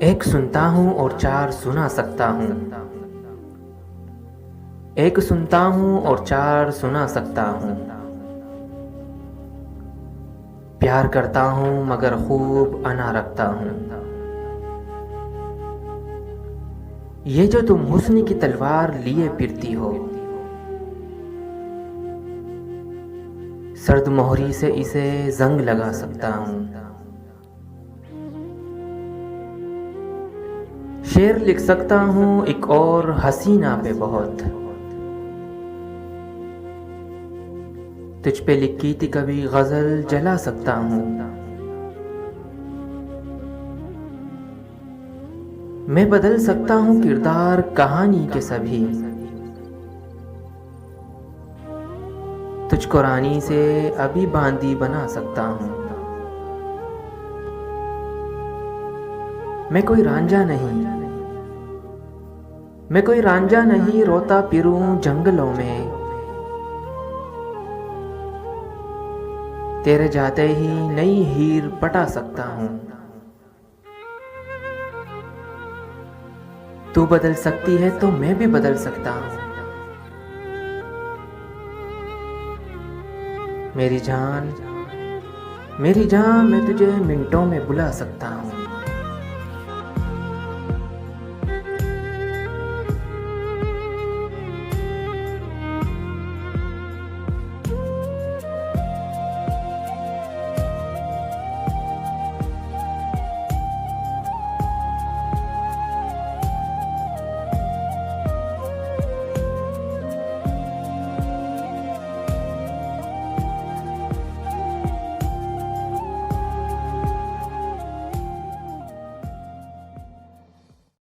एक सुनता हूँ और चार सुना सकता हूँ। एक सुनता हूँ और चार सुना सकता हूँ। प्यार करता हूँ मगर खूब अना रखता हूँ। ये जो तुम हुस्न की तलवार लिए फिरती हो, सर्द मोहरी से इसे जंग लगा सकता हूँ। शेर लिख सकता हूँ एक और हसीना पे बहुत, तुझ पे लिखी थी कभी गजल जला सकता हूँ। मैं बदल सकता हूँ किरदार कहानी के सभी, तुझको रानी से अभी बांदी बना सकता हूँ। मैं कोई रांझा नहीं, मैं कोई रांझा नहीं रोता फिरूं जंगलों में, तेरे जाते ही नई हीर पटा सकता हूँ। तू बदल सकती है तो मैं भी बदल सकता हूँ। मेरी जान, मेरी जान, मैं तुझे मिनटों में बुला सकता हूँ।